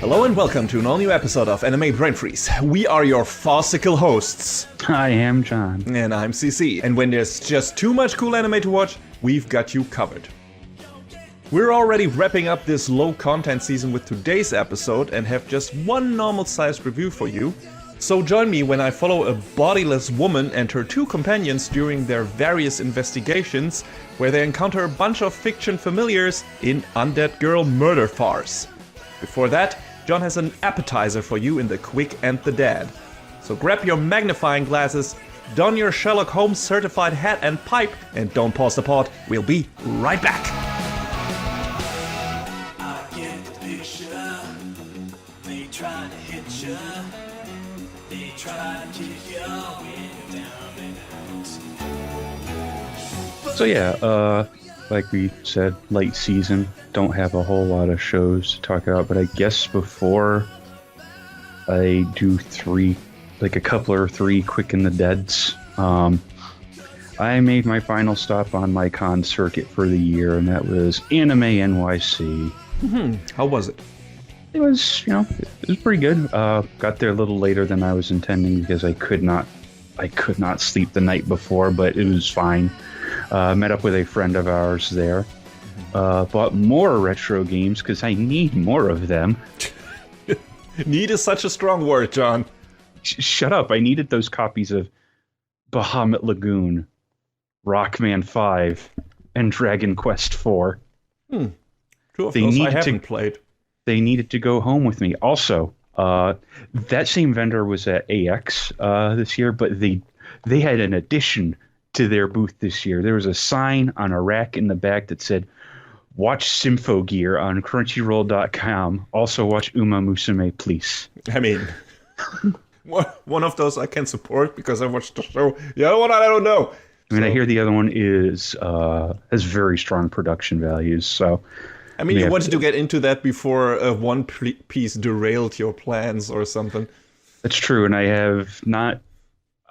Hello and welcome to an all-new episode of Anime Brain Freeze. We are your farcical hosts. I am John. And I'm CC. And when there's just too much cool anime to watch, we've got you covered. We're already wrapping up this low-content season with today's episode and have just one normal-sized review for you. So join me when I follow a bodiless woman and her two companions during their various investigations, where they encounter a bunch of fiction familiars in Undead Girl Murder Farce. Before that, John has an appetizer for you in The Quick and the Dead. So grab your magnifying glasses, don your Sherlock Holmes certified hat and pipe, and don't pause the pod. We'll be right back. I get the picture. They try to hit you. They try to keep you down and out. So yeah, like we said, late season. Don't have a whole lot of shows to talk about, but I guess before I do a couple or three Quick and the Deads, I made my final stop on my con circuit for the year, and that was Anime NYC. How was it? It was, it was pretty good. Got there a little later than I was intending because I could not sleep the night before, but it was fine. Met up with a friend of ours there. Bought more retro games because I need more of them. Need is such a strong word, John. Shut up. I needed those copies of Bahamut Lagoon, Rockman 5, and Dragon Quest 4. Two of those I haven't played. They needed to go home with me. Also, that same vendor was at AX this year, but they had an addition to their booth this year. There was a sign on a rack in the back that said, "Watch Symphogear on Crunchyroll.com. Also watch Uma Musume, please." I mean, one of those I can support because I watched the show. The other one I don't know. I hear the other one has very strong production values. So, I mean, you wanted to get into that before One Piece derailed your plans or something. That's true, and I have not.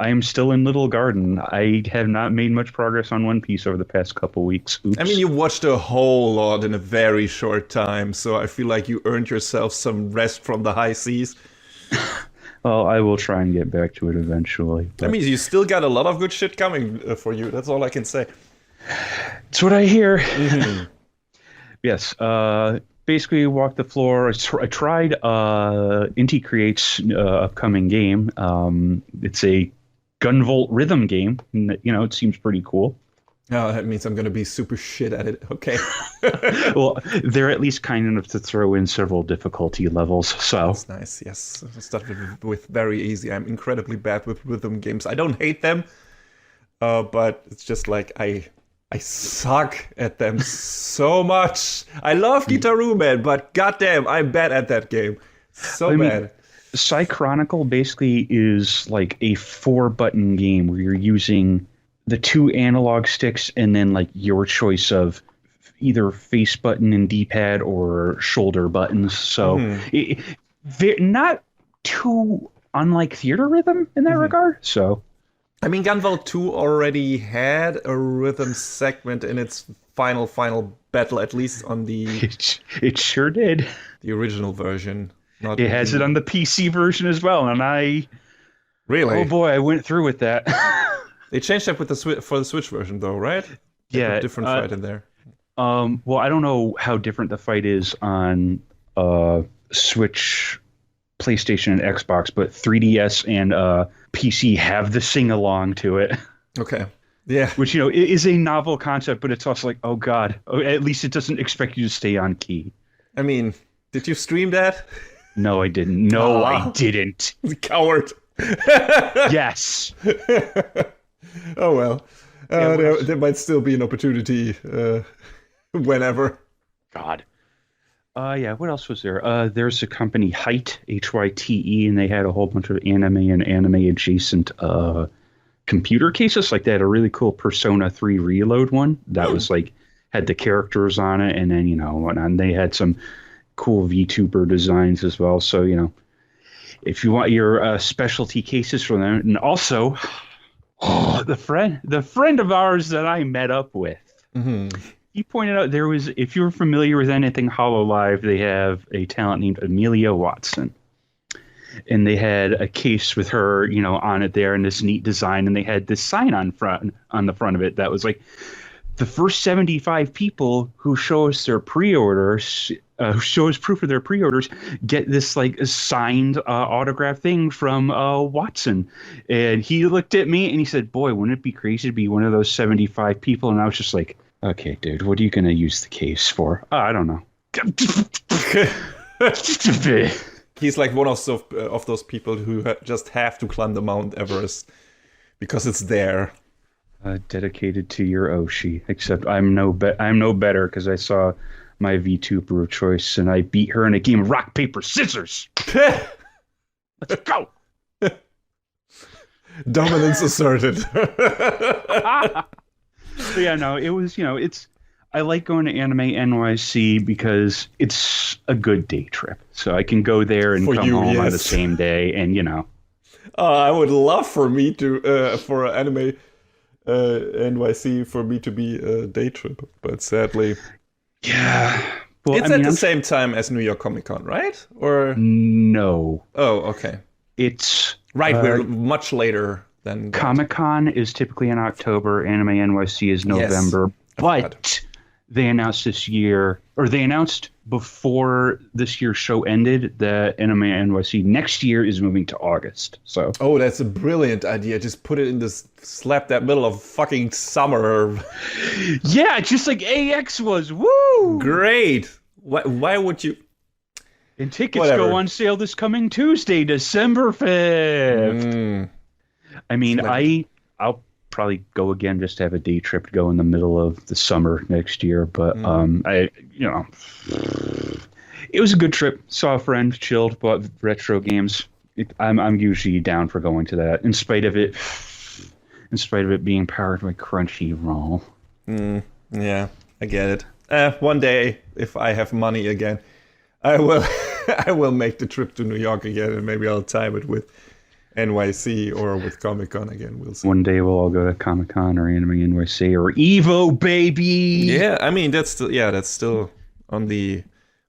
I'm still in Little Garden. I have not made much progress on One Piece over the past couple weeks. Oops. I mean, you watched a whole lot in a very short time, so I feel like you earned yourself some rest from the high seas. Well, I will try and get back to it eventually. But... I mean, you still got a lot of good shit coming for you. That's all I can say. That's what I hear. Mm-hmm. Yes. Basically, walked the floor. I tried Inti Create's upcoming game. It's a Gunvolt rhythm game. It seems pretty cool. Oh, that means I'm going to be super shit at it. Okay. Well, they're at least kind enough to throw in several difficulty levels. So that's nice. Yes, I started with very easy. I'm incredibly bad with rhythm games. I don't hate them, but it's just like I suck at them so much. I love Gitaru Man, but goddamn, I'm bad at that game. So bad. Psy Chronicle basically is like a 4-button game where you're using the 2 analog sticks and then like your choice of either face button and D-pad or shoulder buttons. So they're not too unlike Theater Rhythm in that regard. So, I mean, Gunvolt 2 already had a rhythm segment in its final battle, at least on the... It sure did. The original version. It has it on the PC version as well, and Really? Oh boy, I went through with that. They changed that with for the Switch version, though, right? Yeah. Different fight in there. Well, I don't know how different the fight is on Switch, PlayStation, and Xbox, but 3DS and PC have the sing-along to it. Okay. Yeah. Which, is a novel concept, but it's also like, oh god, at least it doesn't expect you to stay on key. I mean, did you stream that? No, I didn't. No, I didn't. Coward. Yes. Oh, well. There might still be an opportunity whenever. God. Yeah, what else was there? There's a company, Hyte, Hyte, and they had a whole bunch of anime and anime-adjacent computer cases. Like, they had a really cool Persona 3 Reload one that was, like, had the characters on it, and then, and they had some cool VTuber designs as well. So, if you want your specialty cases from them, and also... the friend of ours that I met up with, he pointed out there was, if you're familiar with anything HoloLive, they have a talent named Amelia Watson. And they had a case with her, on it there, and this neat design, and they had this sign on the front of it that was like, the first 75 people who show us their pre-orders, who show us proof of their pre-orders, get this like signed autograph thing from Watson. And he looked at me and he said, "Boy, wouldn't it be crazy to be one of those 75 people?" And I was just like, "Okay, dude, what are you gonna use the case for?" I don't know. He's like one of those people who just have to climb the Mount Everest because it's there. Dedicated to your Oshi, except I'm no better because I saw my VTuber of choice and I beat her in a game of rock, paper, scissors. Let's go. Dominance asserted. But yeah, no, it was, I like going to Anime NYC because it's a good day trip. So I can go there and come home on the same day and, I would love for me to, for Anime NYC, for me to be a day trip, but sadly. Yeah. Well, it's at the same time as New York Comic Con, right? Or no. Oh, okay. It's right. We're much later than Comic Con is typically in October. Anime NYC is November. Yes. But they announced before this year's show ended that Anime NYC next year is moving to August. So that's a brilliant idea. Just put it in slap that middle of fucking summer. Yeah, just like AX was. Woo! Great. Why would you? And tickets go on sale this coming Tuesday, December 5th. I mean, I'll probably go again just to have a day trip to go in the middle of the summer next year. But it was a good trip. Saw a friend, chilled, bought retro games. I'm usually down for going to that, in spite of it being powered by Crunchyroll. Yeah, I get it. One day, if I have money again, I will I will make the trip to New York again, and maybe I'll time it with NYC or with Comic Con again. We'll see. One day we'll all go to Comic Con or Anime NYC or Evo, baby. Yeah, I mean that's still on the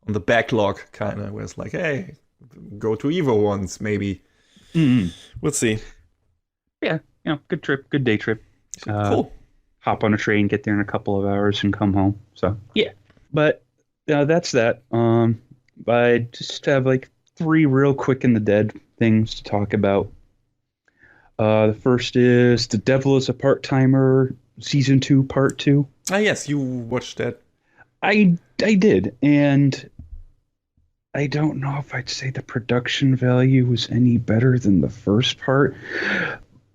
backlog kind of. Where it's like, hey, go to Evo once maybe. We'll see. Yeah, good trip, good day trip. Cool. Hop on a train, get there in a couple of hours, and come home. So yeah, but that's that. I just have like 3 real quick in the dead things to talk about. The first is The Devil is a Part-Timer, Season 2, Part 2. Ah, yes, you watched that. I did, and I don't know if I'd say the production value was any better than the first part,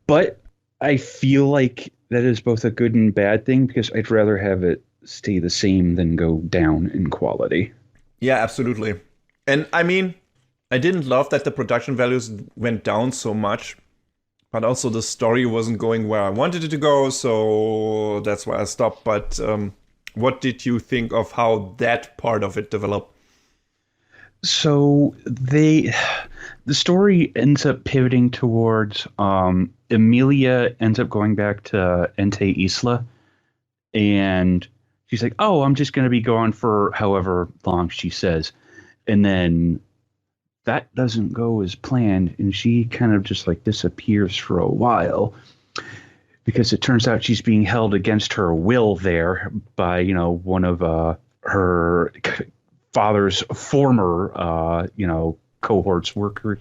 but I feel like that is both a good and bad thing because I'd rather have it stay the same than go down in quality. Yeah, absolutely. And I mean, I didn't love that the production values went down so much, but also the story wasn't going where I wanted it to go, so that's why I stopped. But what did you think of how that part of it developed? So the story ends up pivoting towards Emilia ends up going back to Ente Isla, and she's like, "Oh, I'm just going to be gone for however long," she says. And then that doesn't go as planned, and she kind of just like disappears for a while because it turns out she's being held against her will there by, one of her father's former, cohorts, workers,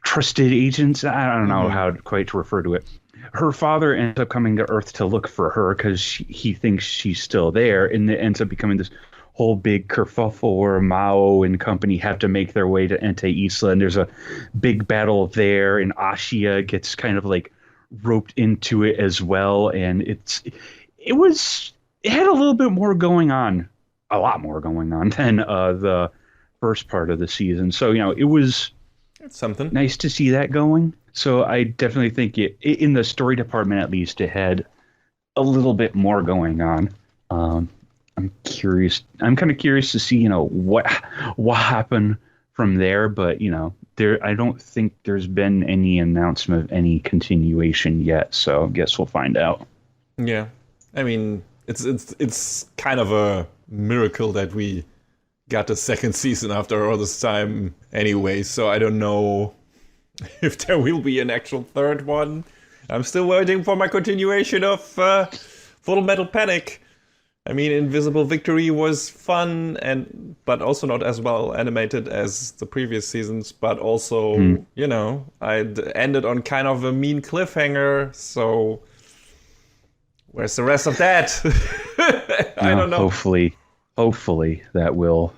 trusted agents. I don't know how quite to refer to it. Her father ends up coming to Earth to look for her because he thinks she's still there, and it ends up becoming this whole big kerfuffle where Mao and company have to make their way to Ente Isla, and there's a big battle there, and Ashia gets kind of like roped into it as well, and it had a little bit more going on, a lot more going on than the first part of the season. So it was something nice to see that going. So I definitely think it in the story department, at least, it had a little bit more going on. I'm curious. I'm kind of curious to see, what happened from there. But I don't think there's been any announcement of any continuation yet. So I guess we'll find out. Yeah, I mean, it's kind of a miracle that we got the second season after all this time anyway. So I don't know if there will be an actual third one. I'm still waiting for my continuation of Full Metal Panic. I mean, Invisible Victory was fun, but also not as well animated as the previous seasons. But also, you know, I ended on kind of a mean cliffhanger. So where's the rest of that? I don't know. Hopefully that will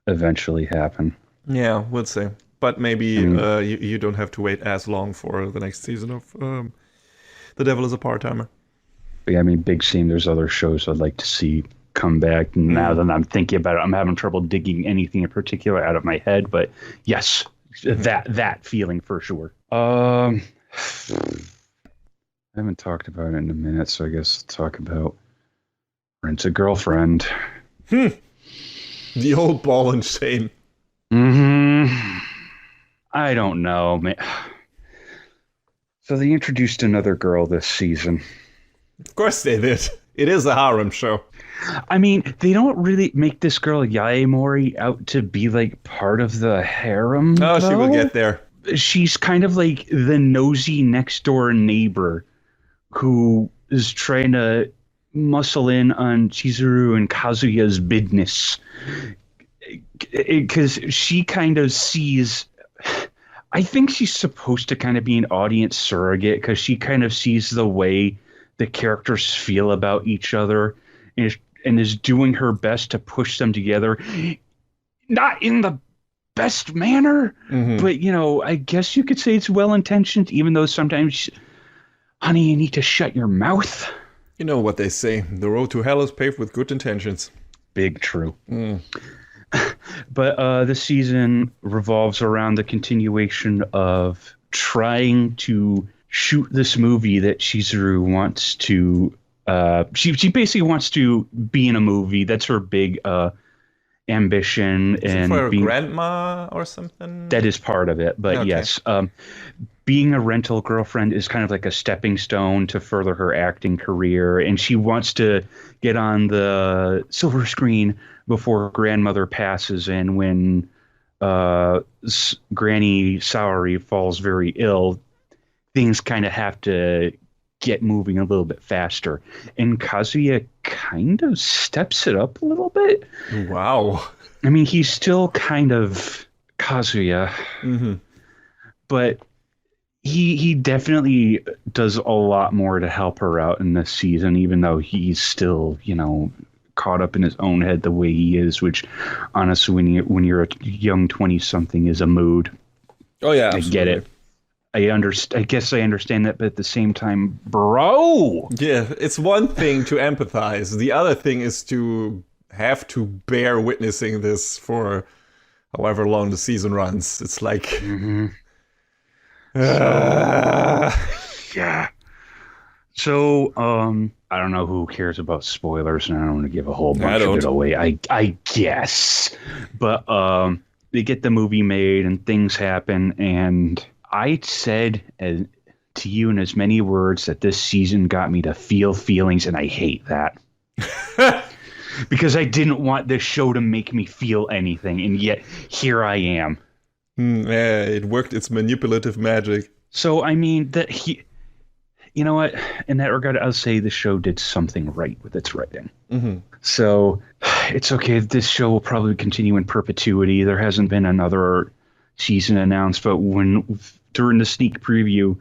eventually happen. Yeah, we'll see. But maybe you don't have to wait as long for the next season of The Devil is a Part-Timer. Yeah, I mean, big scene. There's other shows I'd like to see come back. Now that I'm thinking about it, I'm having trouble digging anything in particular out of my head. But yes, that feeling for sure. I haven't talked about it in a minute, so I guess I'll talk about Rent a Girlfriend. The old ball and chain. I don't know, man. So they introduced another girl this season. Of course they did. It is a harem show. I mean, they don't really make this girl Yaemori out to be like part of the harem. Oh, she will get there. She's kind of like the nosy next door neighbor who is trying to muscle in on Chizuru and Kazuya's business. Because she kind of sees... I think she's supposed to kind of be an audience surrogate because she kind of sees the way the characters feel about each other and is doing her best to push them together. Not in the best manner, but, you know, I guess you could say it's well-intentioned, even though sometimes, honey, you need to shut your mouth. You know what they say. The road to hell is paved with good intentions. Big true. But this season revolves around the continuation of trying to shoot this movie that Chizuru wants to... She basically wants to be in a movie. That's her big ambition. Is it for a grandma or something? That is part of it. But yes, being a rental girlfriend is kind of like a stepping stone to further her acting career. And she wants to get on the silver screen before grandmother passes, and when Granny Saori falls very ill, things kind of have to get moving a little bit faster. And Kazuya kind of steps it up a little bit. Wow. I mean, he's still kind of Kazuya, but he definitely does a lot more to help her out in this season, even though he's still, you know, caught up in his own head the way he is, which honestly, when you're a young 20-something is a mood. Oh yeah, absolutely. I get it. I guess I understand that, but at the same time, bro. Yeah, it's one thing to empathize. The other thing is to have to bear witnessing this for however long the season runs. It's like, yeah. So, I don't know who cares about spoilers, and I don't want to give a whole bunch of it away. I guess, but they get the movie made, and things happen, and I said to you in as many words that this season got me to feel feelings, and I hate that. Because I didn't want this show to make me feel anything, and yet here I am. Yeah, it worked its manipulative magic. So, I mean, you know what? In that regard, I'll say the show did something right with its writing. So, it's okay. This show will probably continue in perpetuity. There hasn't been another season announced, but during the sneak preview,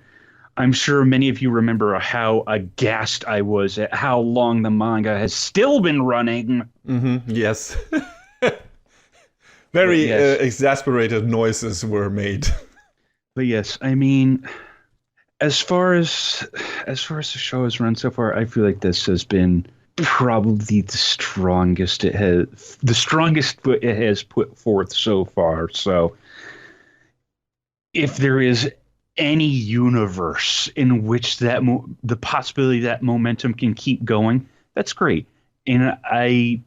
I'm sure many of you remember how aghast I was at how long the manga has still been running. Yes. Very exasperated noises were made. But yes, I mean, as far as the show has run so far, I feel like this has been probably the strongest it has put forth so far. So if there is any universe in which the possibility that momentum can keep going, that's great. And I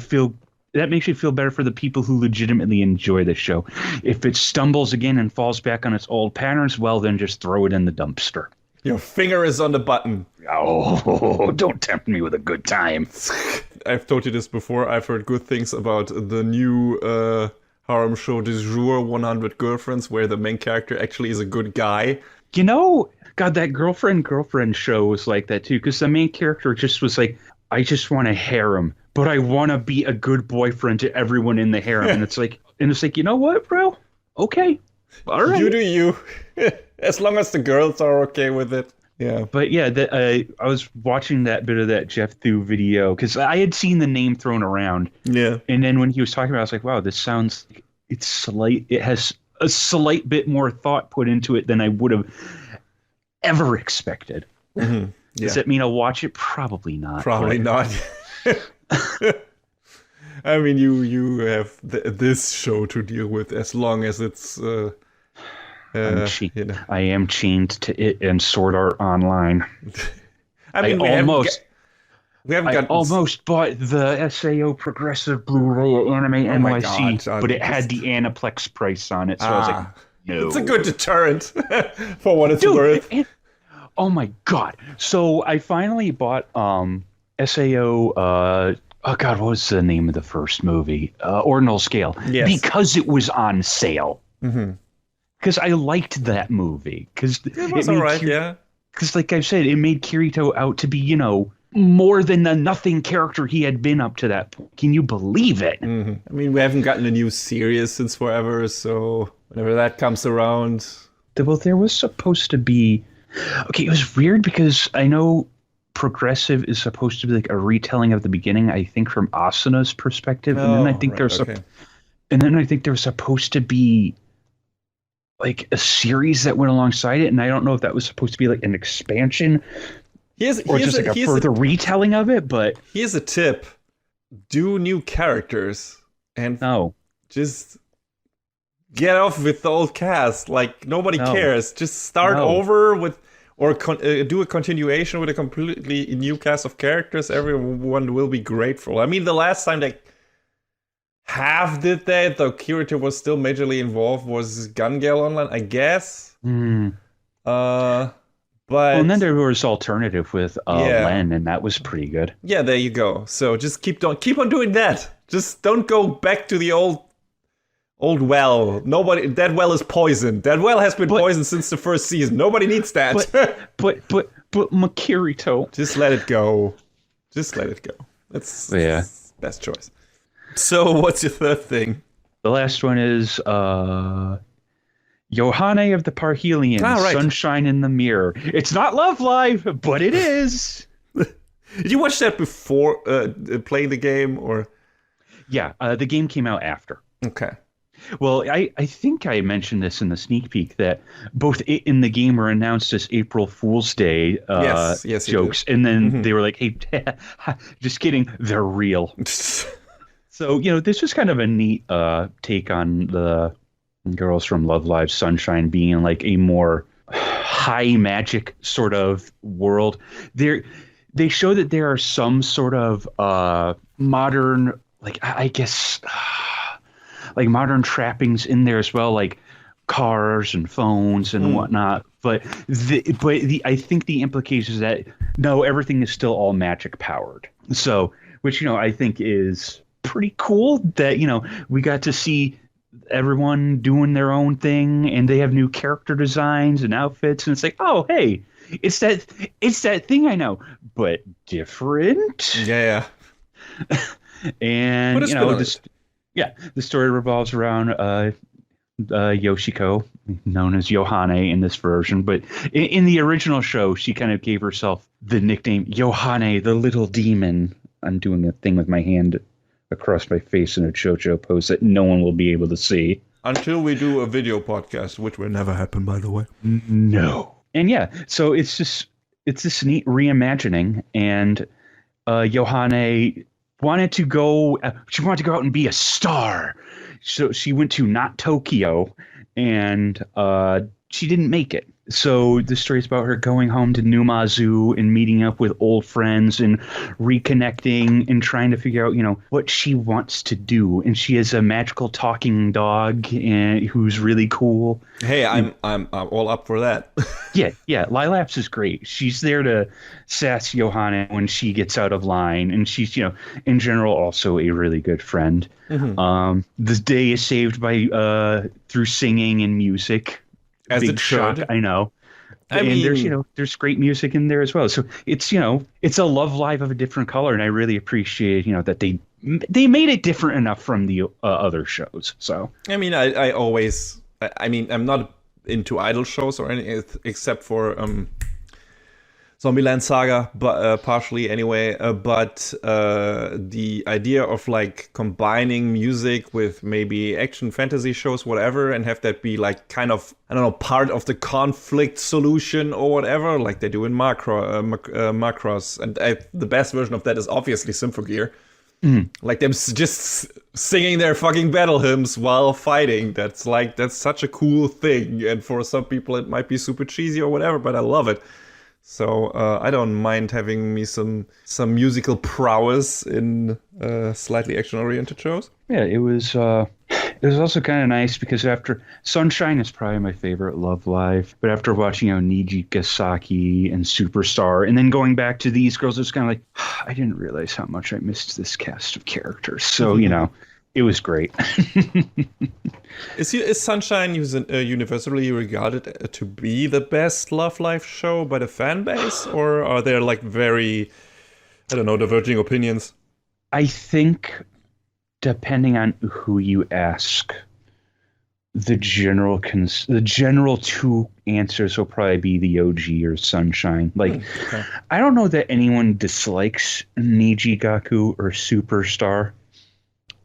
feel that makes me feel better for the people who legitimately enjoy the show. If it stumbles again and falls back on its old patterns, well, then just throw it in the dumpster. Your finger is on the button. Oh, don't tempt me with a good time. I've told you this before. I've heard good things about the new harem show Du Jour, 100 Girlfriends, where the main character actually is a good guy. You know, God, that girlfriend show was like that too, because the main character just was like, I just want a harem, but I want to be a good boyfriend to everyone in the harem. And it's like, you know what, bro? Okay. All right. You do you. As long as the girls are okay with it. Yeah. But yeah, I was watching that bit of that Jeff Thu video because I had seen the name thrown around. Yeah. And then when he was talking about it, I was like, wow, this sounds, it has a slight bit more thought put into it than I would have ever expected. Mm-hmm. Yeah. Does that mean I'll watch it? Probably not. Probably not. I mean, you have this show to deal with as long as it's... I am chained to it and Sword Art Online. I mean, we haven't almost bought the SAO Progressive Blu-ray at Anime NYC, God, but it had the Aniplex price on it, so I was like, no. It's a good deterrent for what it's worth. Oh my God. So I finally bought SAO, oh God, what was the name of the first movie? Ordinal Scale. Yes. Because it was on sale. Mm-hmm. Because I liked that movie. Because it was all right, yeah. Because like I said, it made Kirito out to be, more than the nothing character he had been up to that point. Can you believe it? Mm-hmm. I mean, we haven't gotten a new series since forever, so whenever that comes around... Well, there was supposed to be... Okay, it was weird because I know Progressive is supposed to be like a retelling of the beginning, I think from Asuna's perspective. And then I think there was supposed to be like a series that went alongside it, and I don't know if that was supposed to be like an expansion or just like a further retelling of it, but... Here's a tip. Do new characters and just get off with the old cast. Like, nobody cares. Just start over with... Or do a continuation with a completely new cast of characters. Everyone will be grateful. I mean, the last time they half did that, though Kirito was still majorly involved, was Gun Gale Online, I guess. But and then there was alternative with Len, and that was pretty good. Yeah, there you go. So just keep on doing that. Just don't go back to the old well. That well is poisoned. That well has been poisoned since the first season. Nobody needs that. But Makirito. Just let it go. That's best choice. So what's your third thing? The last one is Yohane of the Parhelion, right. Sunshine in the Mirror. It's not Love Live, but it is. Did you watch that before playing the game, or? Yeah, the game came out after. Okay. Well, I think I mentioned this in the sneak peek that both it and the game were announced as April Fool's Day yes, jokes, and then they were like, "Hey, just kidding, they're real." So this was kind of a neat take on the girls from Love Live Sunshine being like a more high magic sort of world. They show that there are some sort of modern, like I guess. Like modern trappings in there as well, like cars and phones and whatnot. But I think the implication is that no, everything is still all magic powered. So, which I think is pretty cool that we got to see everyone doing their own thing, and they have new character designs and outfits, and it's like, oh hey, it's that thing I know, but different. Yeah. And the story revolves around Yoshiko, known as Yohane in this version. But in the original show, she kind of gave herself the nickname Yohane, the little demon. I'm doing a thing with my hand across my face in a JoJo pose that no one will be able to see. Until we do a video podcast, which will never happen, by the way. No. And so it's this neat reimagining. And Yohane... wanted to go out and be a star. So she went to not Tokyo and she didn't make it. So the story's about her going home to Numazu and meeting up with old friends and reconnecting and trying to figure out, what she wants to do. And she has a magical talking dog who's really cool. Hey, I'm all up for that. Yeah. Lilaps is great. She's there to sass Yohane when she gets out of line, and she's, in general, also a really good friend. Mm-hmm. The day is saved by through singing and music. As Big it shock, should. I know. I mean, there's great music in there as well. So it's a love life of a different color, and I really appreciate that they made it different enough from the other shows. So I mean, I'm not into idol shows or anything except for Zombieland Saga, but partially anyway. But the idea of like combining music with maybe action fantasy shows, whatever, and have that be like kind of, I don't know, part of the conflict solution or whatever, like they do in Macross. And the best version of that is obviously Symphogear. Like them just singing their fucking battle hymns while fighting. That's such a cool thing. And for some people it might be super cheesy or whatever, but I love it. So I don't mind having me some musical prowess in slightly action-oriented shows. Yeah, it was also kind of nice because after Sunshine is probably my favorite Love Live, but after watching Nijigasaki and Superstar, and then going back to these girls, it's kind of like I didn't realize how much I missed this cast of characters. So it was great. Is Sunshine universally regarded to be the best Love Live show by the fan base, or are there like very, I don't know, diverging opinions? I think depending on who you ask, the general two answers will probably be the OG or Sunshine. Like, okay. I don't know that anyone dislikes Nijigaku or Superstar,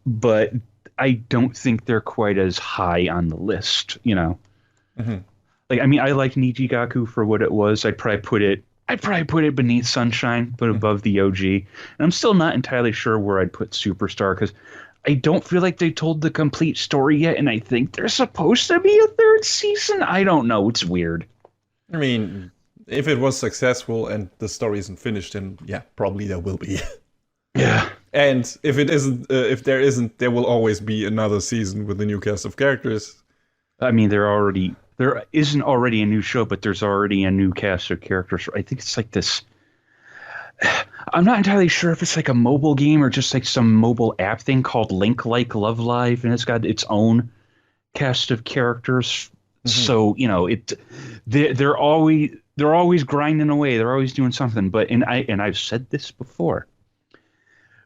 but I don't think they're quite as high on the list, Mm-hmm. Like, I mean, I like Nijigaku for what it was. I'd probably put it beneath Sunshine, but above the OG. And I'm still not entirely sure where I'd put Superstar because I don't feel like they told the complete story yet, and I think there's supposed to be a third season. I don't know. It's weird. I mean, if it was successful and the story isn't finished, then yeah, probably there will be. Yeah. And if it isn't, there will always be another season with a new cast of characters. I mean, there isn't already a new show, but there's already a new cast of characters. I think it's like this. I'm not entirely sure if it's like a mobile game or just like some mobile app thing called Link Like Love Live, and it's got its own cast of characters. Mm-hmm. So they're always grinding away. They're always doing something. But I've said this before.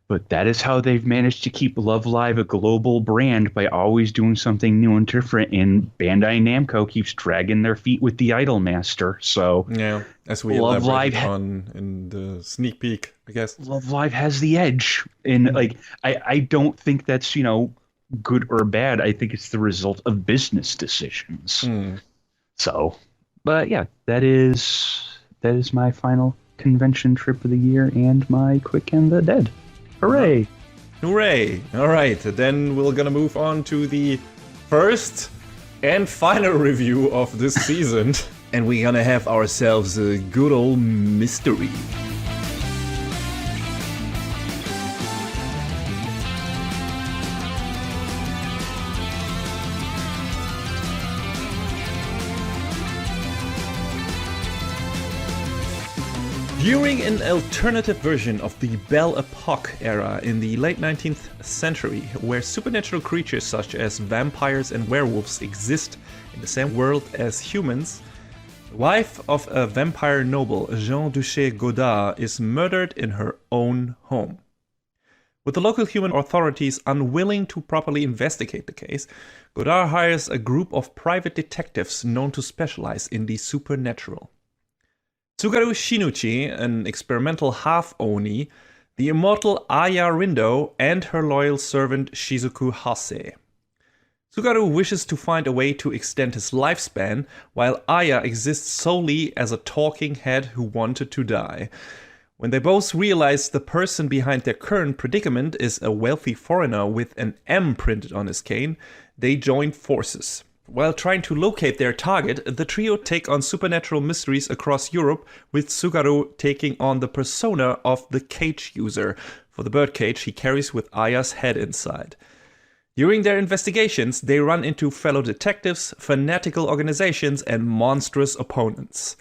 But that is how they've managed to keep Love Live a global brand, by always doing something new and different. And Bandai Namco keeps dragging their feet with the Idol Master. So yeah, as we elaborated on in the sneak peek, I guess. Love Live has the edge, and I don't think that's good or bad. I think it's the result of business decisions. So, but yeah, that is my final convention trip of the year and my Quick and the Dead. Hooray! Hooray! All right, then we're gonna move on to the first and final review of this season, and we're gonna have ourselves a good old mystery. During an alternative version of the Belle Epoque era in the late 19th century, where supernatural creatures such as vampires and werewolves exist in the same world as humans, the wife of a vampire noble, Jean Duché Godard, is murdered in her own home. With the local human authorities unwilling to properly investigate the case, Godard hires a group of private detectives known to specialize in the supernatural. Tsugaru Shinuchi, an experimental half-oni, the immortal Aya Rindo, and her loyal servant Shizuku Hase. Tsugaru wishes to find a way to extend his lifespan, while Aya exists solely as a talking head who wanted to die. When they both realize the person behind their current predicament is a wealthy foreigner with an M printed on his cane, they join forces. While trying to locate their target, the trio take on supernatural mysteries across Europe, with Sugaru taking on the persona of the cage user. For the birdcage he carries with Aya's head inside. During their investigations, they run into fellow detectives, fanatical organizations, and monstrous opponents.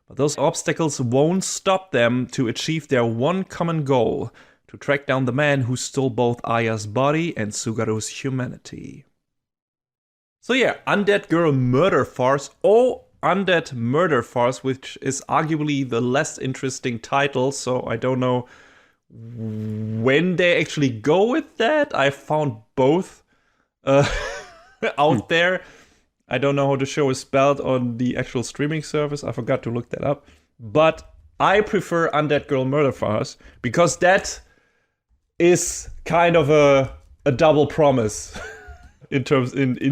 But those obstacles won't stop them to achieve their one common goal: to track down the man who stole both Aya's body and Sugaru's humanity. So yeah, Undead Girl Murder Farce, or Undead Murder Farce, which is arguably the less interesting title, so I don't know when they actually go with that. I found both out there. I don't know how the show is spelled on the actual streaming service. I forgot to look that up. But I prefer Undead Girl Murder Farce because that is kind of a double promise in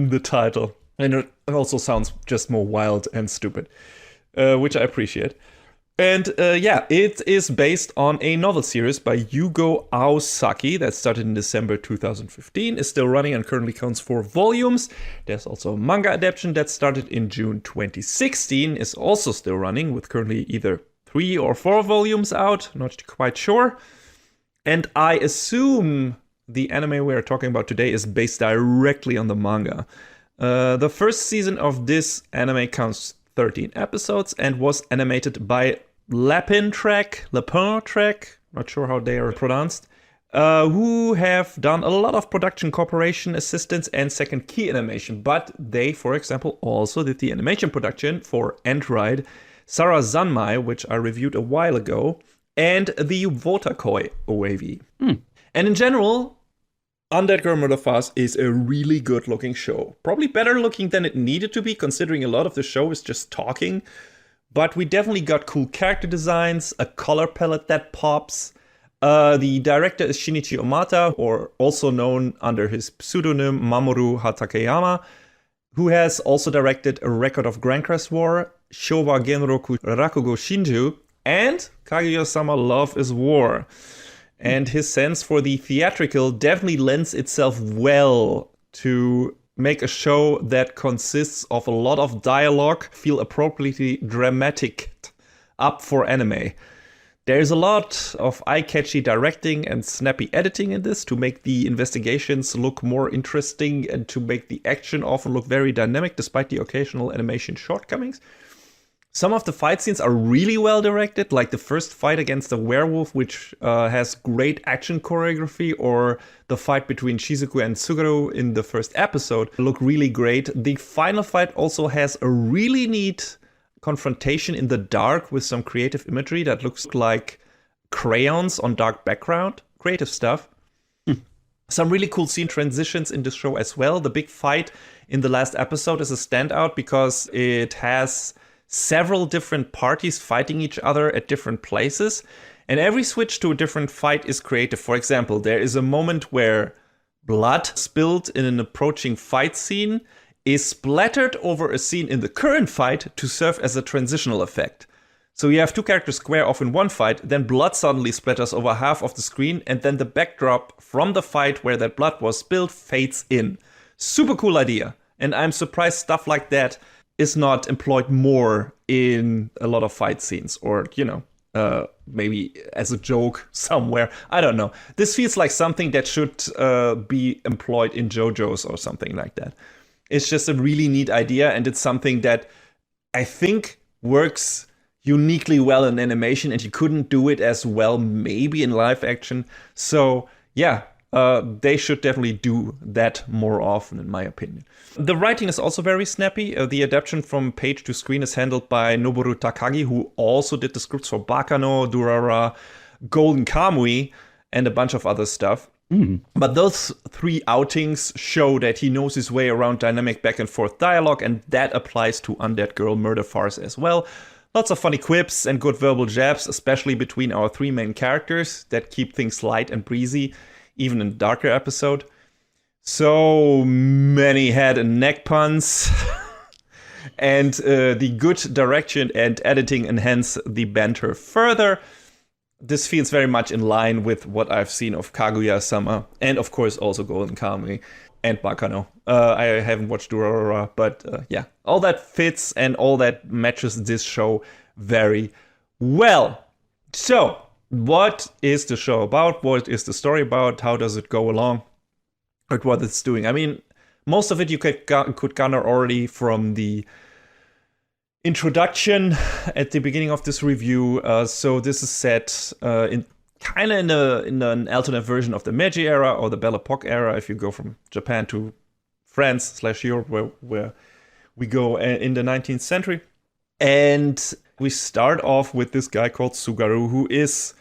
the title. And it also sounds just more wild and stupid, which I appreciate. And it is based on a novel series by Yugo Aosaki that started in December 2015, is still running and currently counts 4 volumes. There's also a manga adaptation that started in June 2016, is also still running with currently either 3 or 4 volumes out, not quite sure. And I assume the anime we are talking about today is based directly on the manga. The first season of this anime counts 13 episodes and was animated by Lapin Trek, not sure how they are pronounced, who have done a lot of production cooperation assistance and second key animation, but they, for example, also did the animation production for End Ride, Sarah Zanmai, which I reviewed a while ago, and the Wotakoi OAV. And in general, Undead Girl Murder Farce is a really good looking show. Probably better looking than it needed to be, considering a lot of the show is just talking. But we definitely got cool character designs, a color palette that pops. The director is Shinichi Omata, or also known under his pseudonym Mamoru Hatakeyama, who has also directed A Record of Grancrest War, Showa Genroku Rakugo Shinju, and Kaguya-sama Love is War. And his sense for the theatrical definitely lends itself well to make a show that consists of a lot of dialogue feel appropriately dramatic up for anime. There's a lot of eye-catchy directing and snappy editing in this to make the investigations look more interesting and to make the action often look very dynamic despite the occasional animation shortcomings. Some of the fight scenes are really well directed, like the first fight against the werewolf, which has great action choreography, or the fight between Shizuku and Sugaru in the first episode look really great. The final fight also has a really neat confrontation in the dark with some creative imagery that looks like crayons on dark background. Creative stuff. Some really cool scene transitions in this show as well. The big fight in the last episode is a standout because it has several different parties fighting each other at different places, and every switch to a different fight is creative. For example, there is a moment where blood spilled in an approaching fight scene is splattered over a scene in the current fight to serve as a transitional effect. So you have 2 characters square off in one fight, then blood suddenly splatters over half of the screen, and then the backdrop from the fight where that blood was spilled fades in. Super cool idea, and I'm surprised stuff like that is not employed more in a lot of fight scenes, or, maybe as a joke somewhere. I don't know. This feels like something that should be employed in JoJo's or something like that. It's just a really neat idea, and it's something that I think works uniquely well in animation, and you couldn't do it as well maybe in live action. So, yeah. They should definitely do that more often, in my opinion. The writing is also very snappy. The adaptation from page to screen is handled by Noboru Takagi, who also did the scripts for Bakano, Durara, Golden Kamui, and a bunch of other stuff. But those 3 outings show that he knows his way around dynamic back and forth dialogue, and that applies to Undead Girl Murder Farce as well. Lots of funny quips and good verbal jabs, especially between our 3 main characters, that keep things light and breezy, even in a darker episode. So many head and neck puns. And the good direction and editing enhance the banter further. this feels very much in line with what I've seen of Kaguya-sama, and of course also Golden Kamuy and Bakano. I haven't watched Durarara, but yeah, all that fits and all that matches this show very well. So, what is the show about? What is the story about? How does it go along? Or what it's doing? I mean, most of it you could garner already from the introduction at the beginning of this review. So this is set in an alternate version of the Meiji era or the Belle Epoque era. If you go from Japan to France/Europe, where we go in the 19th century, and we start off with this guy called Tsugaru, who is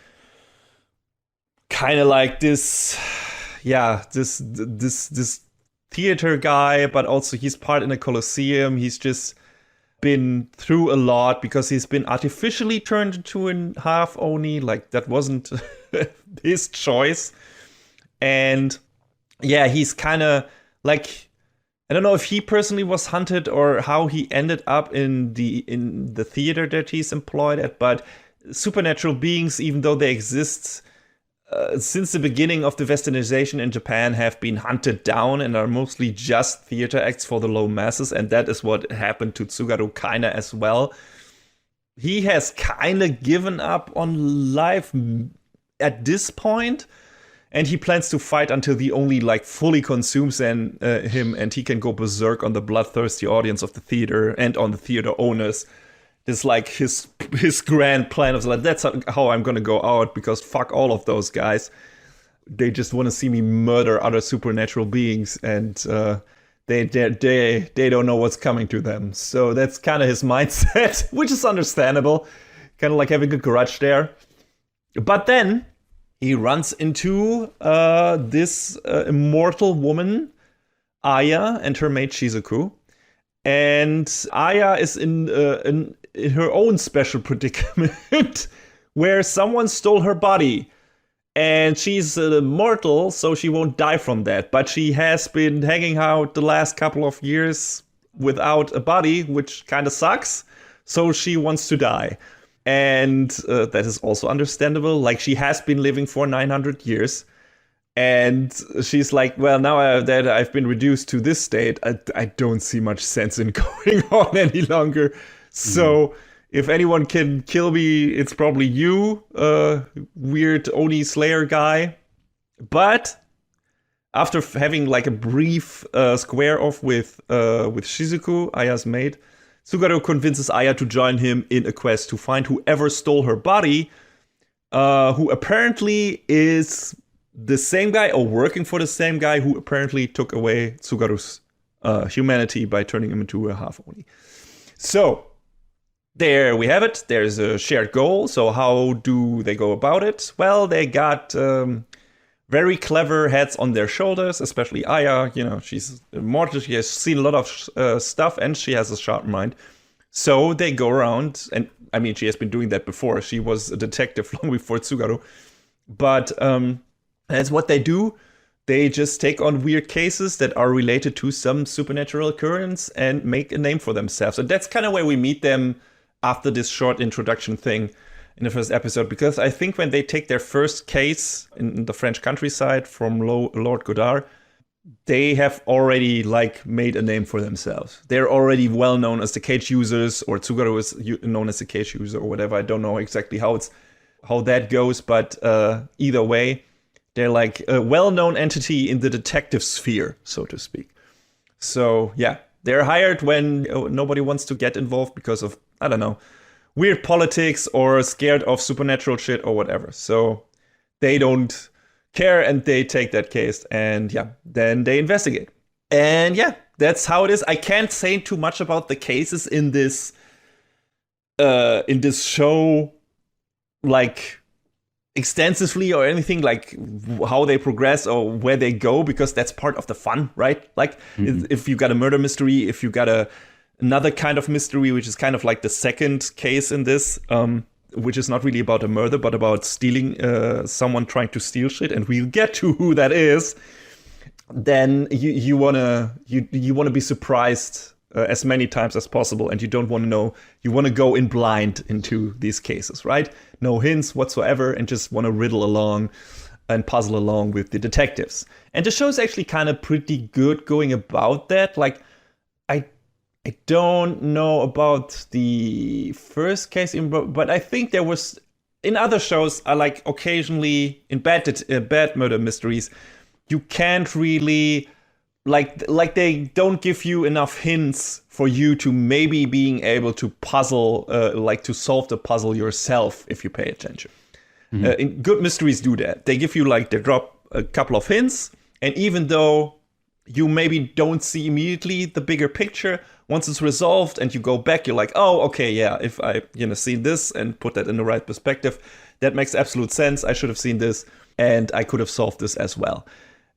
kind of like this theater guy, but also he's part in a Colosseum. He's just been through a lot because he's been artificially turned into a half Oni. Like, that wasn't his choice. And yeah, he's kind of like, I don't know if he personally was hunted or how he ended up in the theater that he's employed at, but supernatural beings, even though they exist since the beginning of the westernization in Japan, have been hunted down and are mostly just theater acts for the low masses, and that is what happened to Tsugaru kinda as well. He has kinda given up on life at this point, and he plans to fight until the only fully consumes him, and he can go berserk on the bloodthirsty audience of the theater and on the theater owners. It's like his grand plan of that's how I'm gonna go out, because fuck all of those guys. They just want to see me murder other supernatural beings, and they don't know what's coming to them. So that's kind of his mindset, which is understandable. Kind of like having a grudge there. But then he runs into this immortal woman, Aya, and her mate Shizuku. And Aya is in her own special predicament where someone stole her body. And she's immortal, so she won't die from that. But she has been hanging out the last couple of years without a body, which kind of sucks. So she wants to die. And that is also understandable. Like, she has been living for 900 years. And she's like, well, now that I've been reduced to this state, I don't see much sense in going on any longer. So if anyone can kill me, it's probably you, weird Oni Slayer guy. But after having a brief square off with Shizuku, Aya's mate, Tsugaru convinces Aya to join him in a quest to find whoever stole her body, who apparently is the same guy, or working for the same guy, who apparently took away Tsugaru's humanity by turning him into a half Oni. So there we have it. There's a shared goal. So how do they go about it? Well, they got very clever heads on their shoulders, especially Aya. You know, she's immortal. She has seen a lot of stuff, and she has a sharp mind. So they go around, and I mean, she has been doing that before. She was a detective long before Tsugaru. But that's what they do. They just take on weird cases that are related to some supernatural occurrence and make a name for themselves. And that's kind of where we meet them after this short introduction thing in the first episode. Because I think when they take their first case in the French countryside from Lord Godard, they have already made a name for themselves. They're already well known as the cage users, or Tsugaru is known as the cage user or whatever. I don't know exactly how that goes, but either way, they're a well-known entity in the detective sphere, so to speak. So, yeah, they're hired when nobody wants to get involved because of, I don't know, weird politics or scared of supernatural shit or whatever. So they don't care, and they take that case, and yeah, then they investigate. And yeah, that's how it is. I can't say too much about the cases in this show, extensively or anything, how they progress or where they go, because that's part of the fun, right? If you got a murder mystery, if you got another kind of mystery, which is kind of the second case in this, which is not really about a murder, but about stealing, someone trying to steal shit, and we'll get to who that is, then you wanna be surprised as many times as possible, and you don't want to know. You want to go in blind into these cases, right? No hints whatsoever, and just want to riddle along and puzzle along with the detectives. And the show's actually kind of pretty good going about that. Like, I don't know about the first case, but I think there was in other shows. I like occasionally in bad murder mysteries, you can't really like they don't give you enough hints for you to maybe being able to puzzle, like to solve the puzzle yourself if you pay attention. In good mysteries do that. They give you they drop a couple of hints, and even though you maybe don't see immediately the bigger picture, once it's resolved and you go back, you're like, oh, okay, yeah, if I seen this and put that in the right perspective, that makes absolute sense. I should have seen this, and I could have solved this as well.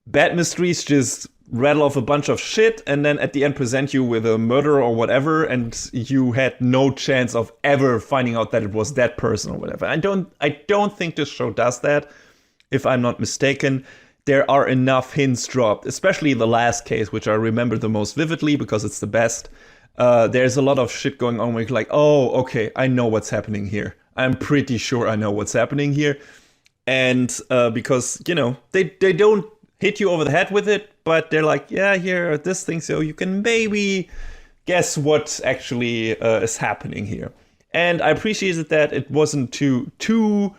Bad mysteries just rattle off a bunch of shit and then at the end present you with a murder or whatever, and you had no chance of ever finding out that it was that person or whatever. I don't think this show does that, if I'm not mistaken. There are enough hints dropped, especially the last case, which I remember the most vividly because it's the best. There's a lot of shit going on where you're like, oh, okay, I know what's happening here. I'm pretty sure I know what's happening here. And because, they don't hit you over the head with it, but they're like, yeah, here are this thing, so you can maybe guess what actually is happening here. And I appreciated that it wasn't too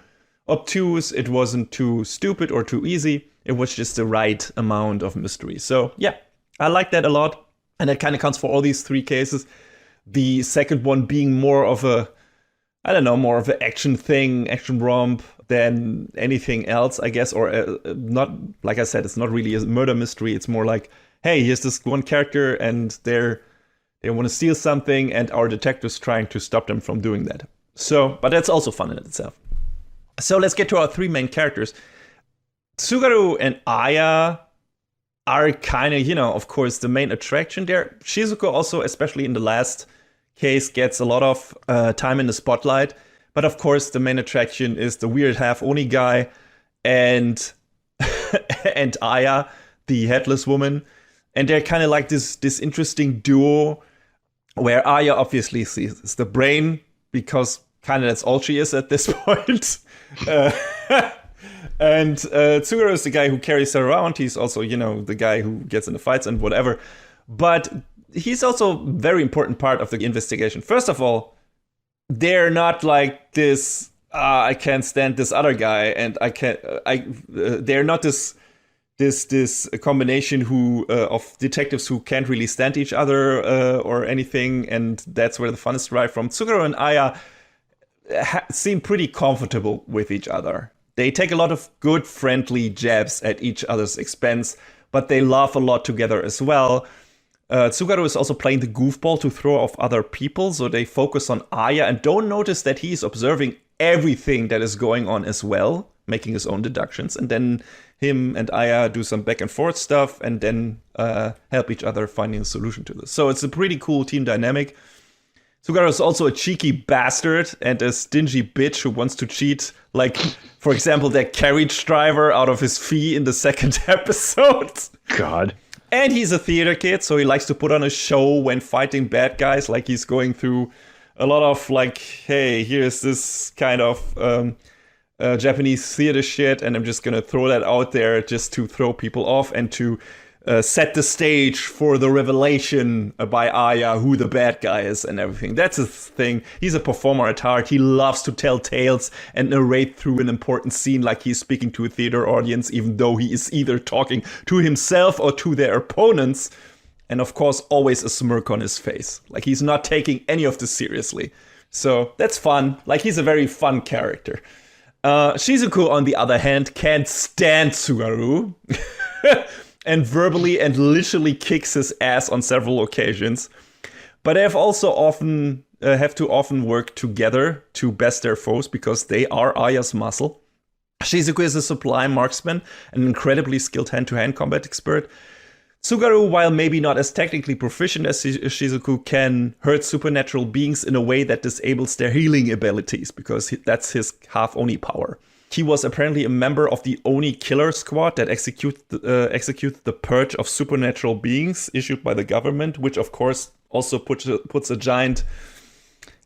obtuse, it wasn't too stupid or too easy. It was just the right amount of mystery. So yeah, I like that a lot. And that kind of counts for all these three cases. The second one being more of an action thing, action romp than anything else, I guess. Or not, like I said, it's not really a murder mystery. It's more like, hey, here's this one character and they want to steal something and our detective's trying to stop them from doing that. So, but that's also fun in itself. So let's get to our three main characters. Tsugaru and Aya are kind of, of course, the main attraction there. Shizuko also, especially in the last case, gets a lot of time in the spotlight. But of course, the main attraction is the weird half-oni guy and and Aya, the headless woman. And they're kind of like this interesting duo where Aya obviously is the brain because kind of that's all she is at this point. And Tsugaru is the guy who carries her around. He's also, the guy who gets in the fights and whatever. But he's also a very important part of the investigation. First of all, they're not like this, I can't stand this other guy. And they're not this combination of detectives who can't really stand each other or anything. And that's where the fun is derived from. Tsugaru and Aya seem pretty comfortable with each other. They take a lot of good, friendly jabs at each other's expense, but they laugh a lot together as well. Tsugaru is also playing the goofball to throw off other people, so they focus on Aya and don't notice that he's observing everything that is going on as well, making his own deductions. And then him and Aya do some back and forth stuff and then help each other finding a solution to this. So it's a pretty cool team dynamic. Tsugaru is also a cheeky bastard and a stingy bitch who wants to cheat, like, for example, that carriage driver out of his fee in the second episode. God. And he's a theater kid, so he likes to put on a show when fighting bad guys, like he's going through a lot of, like, hey, here's this kind of Japanese theater shit, and I'm just gonna throw that out there just to throw people off and to set the stage for the revelation by Aya who the bad guy is and everything. That's his thing. He's a performer at heart. He loves to tell tales and narrate through an important scene like he's speaking to a theater audience, even though he is either talking to himself or to their opponents. And of course, always a smirk on his face. Like he's not taking any of this seriously. So that's fun. Like he's a very fun character. Shizuko, on the other hand, can't stand Tsugaru. And verbally and literally kicks his ass on several occasions. But they have also often work together to best their foes because they are Aya's muscle. Shizuko is a sublime marksman, an incredibly skilled hand-to-hand combat expert. Tsugaru, while maybe not as technically proficient as Shizuko, can hurt supernatural beings in a way that disables their healing abilities because that's his half-oni power. He was apparently a member of the Oni killer squad that executes the purge of supernatural beings issued by the government, which of course also puts a giant,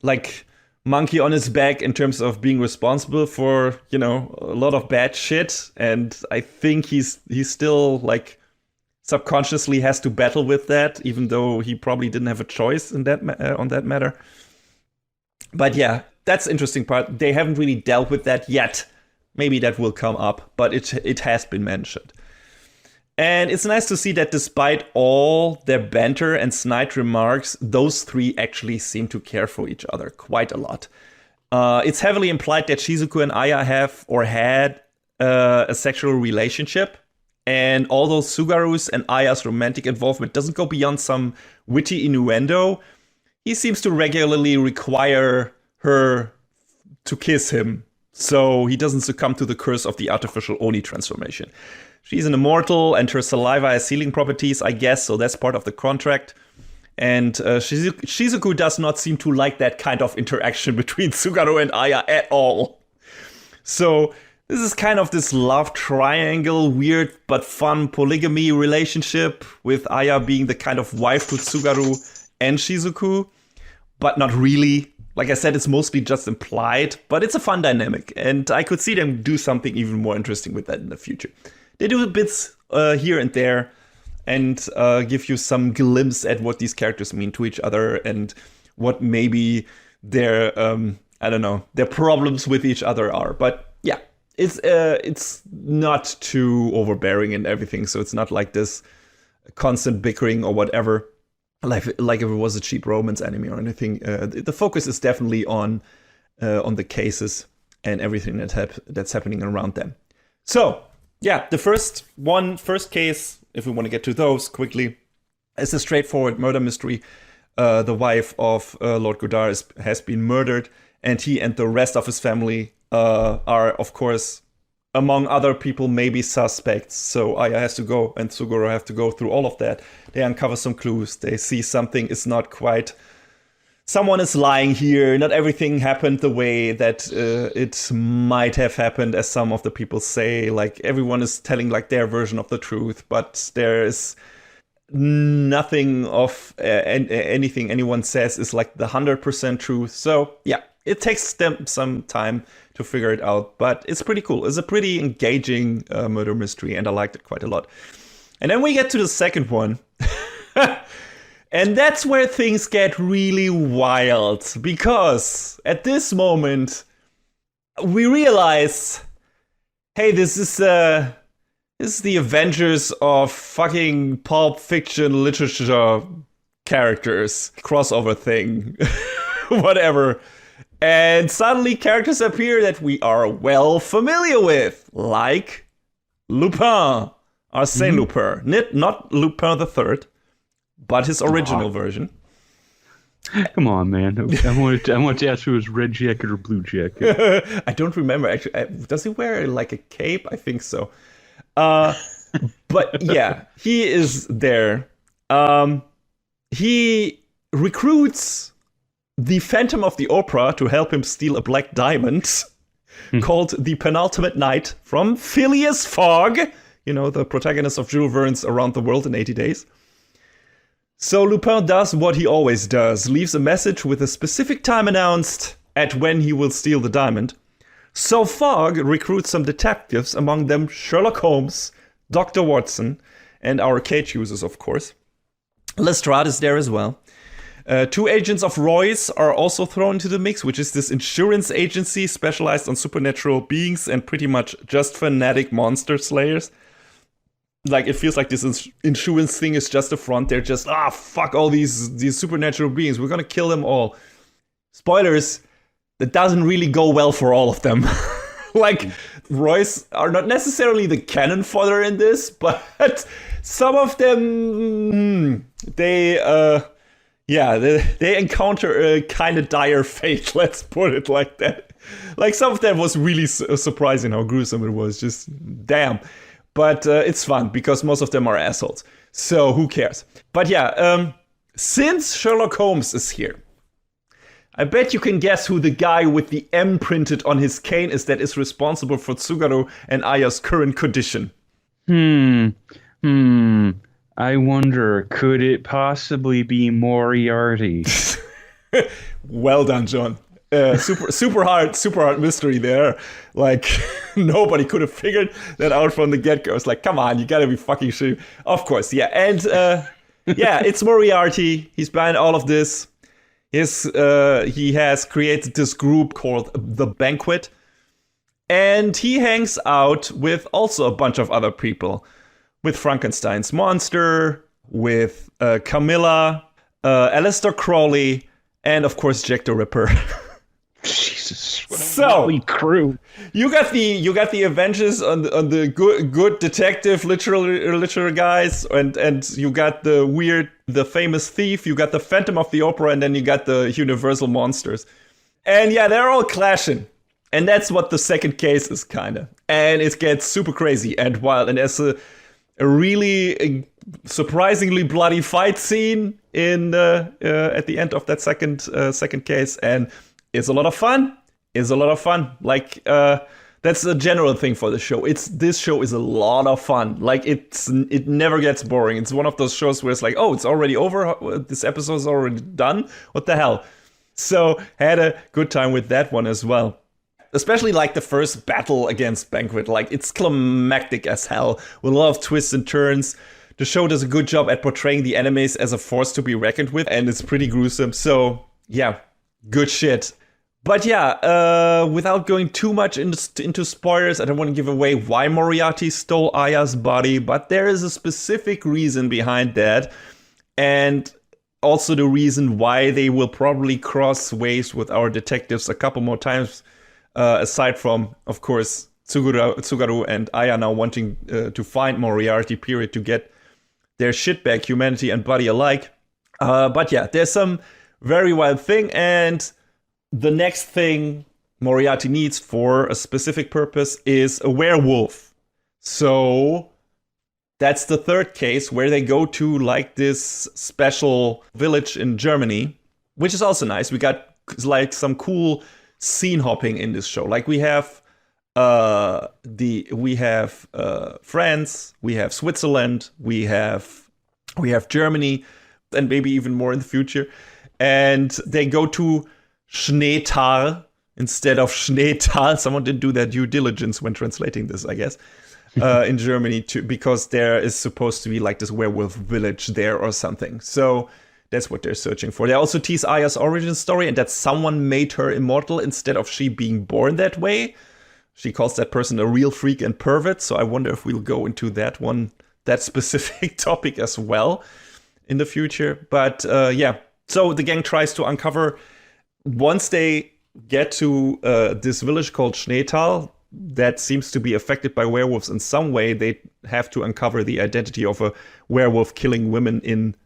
like, monkey on his back in terms of being responsible for, a lot of bad shit. And I think he's still, like, subconsciously has to battle with that, even though he probably didn't have a choice in that on that matter. But yeah, that's the interesting part. They haven't really dealt with that yet. Maybe that will come up, but it has been mentioned. And it's nice to see that despite all their banter and snide remarks, those three actually seem to care for each other quite a lot. It's heavily implied that Shizuku and Aya have or had a sexual relationship. And although Sugaru's and Aya's romantic involvement doesn't go beyond some witty innuendo, he seems to regularly require her to kiss him so he doesn't succumb to the curse of the artificial Oni transformation. She's an immortal and her saliva has healing properties, I guess, so that's part of the contract. And Shizuku does not seem to like that kind of interaction between Sugaru and Aya at all. So this is kind of this love triangle, weird but fun polygamy relationship, with Aya being the kind of wife to Sugaru and Shizuku, but not really. Like I said, it's mostly just implied, but it's a fun dynamic, and I could see them do something even more interesting with that in the future. They do bits here and there, and give you some glimpse at what these characters mean to each other, and what maybe their, their problems with each other are. But yeah. It's not too overbearing and everything, so it's not like this constant bickering or whatever, like if it was a cheap romance anime or anything. The focus is definitely on the cases and everything that's happening around them. So yeah, the first case, if we want to get to those quickly, is a straightforward murder mystery. The wife of Lord Godard has been murdered, and he and the rest of his family are, of course, among other people, maybe suspects. So Aya has to go, and Suguru have to go through all of that. They uncover some clues. They see something is not quite... Someone is lying here. Not everything happened the way that it might have happened, as some of the people say. Like, everyone is telling, like, their version of the truth, but there is nothing of anything anyone says is, like, the 100% truth. So, yeah. It takes them some time to figure it out, but it's pretty cool. It's a pretty engaging murder mystery, and I liked it quite a lot. And then we get to the second one. And that's where things get really wild, because at this moment, we realize, hey, this is the Avengers of fucking Pulp Fiction literature characters. Crossover thing. Whatever. And suddenly characters appear that we are well familiar with, like Lupin, Arsène Lupin. Not Lupin the Third, but his original version. Come on, man. I want to ask if it was red jacket or blue jacket. I don't remember, actually. Does he wear, like, a cape? I think so. But, yeah, he is there. He recruits the Phantom of the Opera to help him steal a black diamond called the Penultimate Night from Phileas Fogg, the protagonist of Jules Verne's Around the World in 80 Days. So Lupin does what he always does, leaves a message with a specific time announced at when he will steal the diamond. So Fogg recruits some detectives, among them Sherlock Holmes, Dr. Watson, and our cage users, of course. Lestrade is there as well. 2 agents of Roy's are also thrown into the mix, which is this insurance agency specialized on supernatural beings and pretty much just fanatic monster slayers. Like, it feels like this insurance thing is just a front. They're just, fuck all these supernatural beings. We're gonna kill them all. Spoilers, that doesn't really go well for all of them. Like, Roy's are not necessarily the cannon fodder in this, but some of them, they encounter a kind of dire fate, let's put it like that. Like, some of them was really surprising how gruesome it was, just damn. But it's fun, because most of them are assholes, so who cares? But yeah, since Sherlock Holmes is here, I bet you can guess who the guy with the M printed on his cane is that is responsible for Tsugaru and Aya's current condition. I wonder, could it possibly be Moriarty? Well done, John. Super hard mystery there. Like, nobody could have figured that out from the get-go. It's like, come on, you gotta be fucking shitty. Of course, yeah. And, yeah, it's Moriarty. He's behind all of this. He has created this group called The Banquet. And he hangs out with also a bunch of other people. With Frankenstein's monster, with Camilla, Aleister Crowley, and of course Jack the Ripper. Jesus, what a lovely crew. You got the Avengers on the good detective literal guys, and you got the famous thief. You got the Phantom of the Opera, and then you got the Universal monsters. And yeah, they're all clashing, and that's what the second case is kinda. And it gets super crazy and wild, and there's a really surprisingly bloody fight scene in at the end of that second case, and it's a lot of fun. Like that's a general thing for the show. This show is a lot of fun. Like it never gets boring. It's one of those shows where it's like, oh, it's already over. This episode is already done. What the hell? So had a good time with that one as well. Especially like the first battle against Banquet. Like it's climactic as hell with a lot of twists and turns. The show does a good job at portraying the enemies as a force to be reckoned with, and it's pretty gruesome. So yeah, good shit. But yeah, without going too much into spoilers, I don't want to give away why Moriarty stole Aya's body, but there is a specific reason behind that. And also the reason why they will probably cross ways with our detectives a couple more times, aside from, of course, Tsugaru and Aya now wanting to find Moriarty, period, to get their shit back, humanity and body alike. But yeah, there's some very wild thing, and the next thing Moriarty needs for a specific purpose is a werewolf. So that's the third case where they go to like this special village in Germany, which is also nice. We got like some cool scene hopping in this show. Like we have France, we have Switzerland, we have Germany, and maybe even more in the future. And they go to Schneetal instead of Schneetal. Someone didn't do their due diligence when translating this, I guess, in Germany too, because there is supposed to be like this werewolf village there or something. So that's what they're searching for. They also tease Aya's origin story and that someone made her immortal instead of she being born that way. She calls that person a real freak and pervert. So I wonder if we'll go into that specific topic as well in the future. But yeah, so the gang tries to uncover. Once they get to this village called Schneetal, that seems to be affected by werewolves in some way, they have to uncover the identity of a werewolf killing women in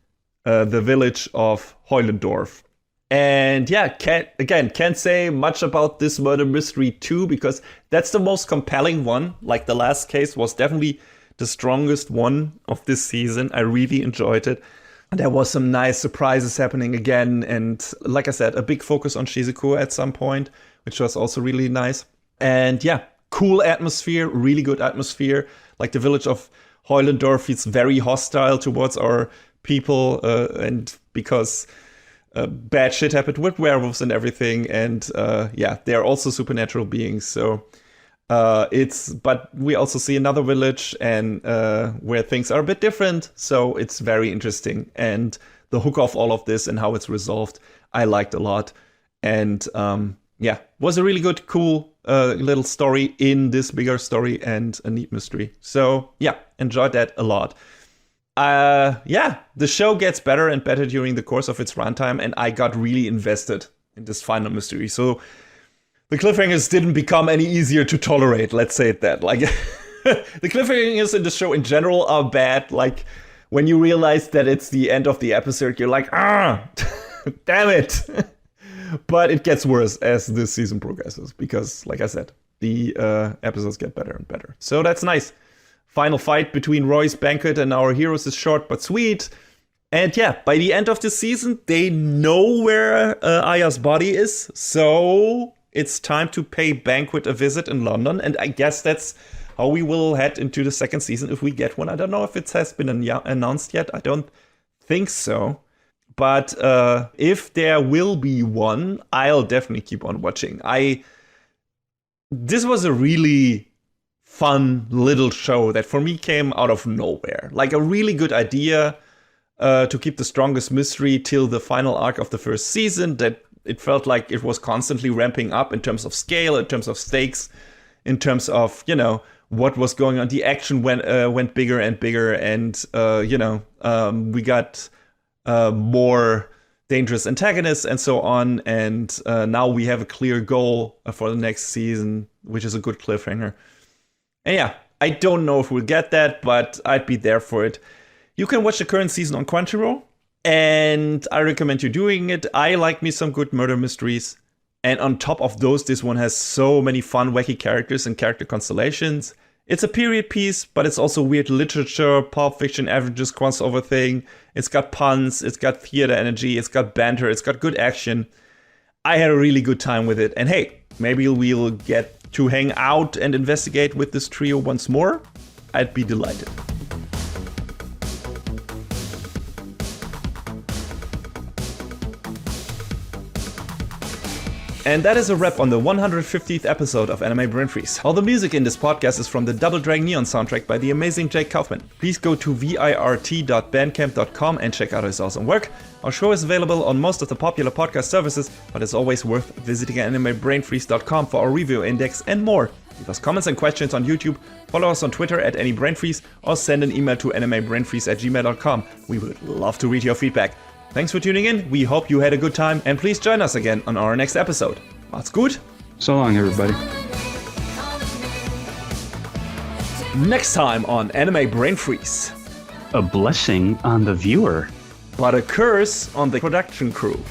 the village of Heulendorf. And yeah, can't say much about this murder mystery too, because that's the most compelling one. Like the last case was definitely the strongest one of this season. I really enjoyed it. There was some nice surprises happening again. And like I said, a big focus on Shizuku at some point, which was also really nice. And yeah, cool atmosphere, really good atmosphere. Like the village of Heulendorf is very hostile towards our people. And because bad shit happened with werewolves and everything. And yeah, they're also supernatural beings. So but we also see another village and where things are a bit different. So it's very interesting. And the hook of all of this and how it's resolved, I liked a lot. And yeah, was a really good, cool little story in this bigger story and a neat mystery. So yeah, enjoyed that a lot. Yeah, the show gets better and better during the course of its runtime, and I got really invested in this final mystery. So the cliffhangers didn't become any easier to tolerate, let's say it that. Like, the cliffhangers in the show in general are bad. Like, when you realize that it's the end of the episode, you're like, damn it. But it gets worse as this season progresses, because, like I said, the episodes get better and better. So that's nice. Final fight between Roy's Banquet and our heroes is short but sweet. And yeah, by the end of the season, they know where Aya's body is. So it's time to pay Banquet a visit in London. And I guess that's how we will head into the second season if we get one. I don't know if it has been announced yet. I don't think so. But if there will be one, I'll definitely keep on watching. This was a really fun little show that for me came out of nowhere. Like a really good idea to keep the strongest mystery till the final arc of the first season, that it felt like it was constantly ramping up in terms of scale, in terms of stakes, in terms of, what was going on. The action went bigger and bigger, and, we got more dangerous antagonists and so on. And now we have a clear goal for the next season, which is a good cliffhanger. And yeah, I don't know if we'll get that, but I'd be there for it. You can watch the current season on Crunchyroll, and I recommend you doing it. I like me some good murder mysteries. And on top of those, this one has so many fun, wacky characters and character constellations. It's a period piece, but it's also weird literature, Pulp Fiction, Avengers crossover thing. It's got puns, it's got theater energy, it's got banter, it's got good action. I had a really good time with it. And hey, maybe we'll get to hang out and investigate with this trio once more. I'd be delighted. And that is a wrap on the 150th episode of Anime Brain Freeze. All the music in this podcast is from the Double Dragon Neon soundtrack by the amazing Jake Kaufman. Please go to virt.bandcamp.com and check out his awesome work. Our show is available on most of the popular podcast services, but it's always worth visiting animebrainfreeze.com for our review index and more. Leave us comments and questions on YouTube, follow us on Twitter at AnyBrainFreeze, or send an email to animebrainfreeze@gmail.com. We would love to read your feedback. Thanks for tuning in, we hope you had a good time, and please join us again on our next episode. Macht's gut! So long, everybody. Next time on Anime Brain Freeze. A blessing on the viewer. But a curse on the production crew.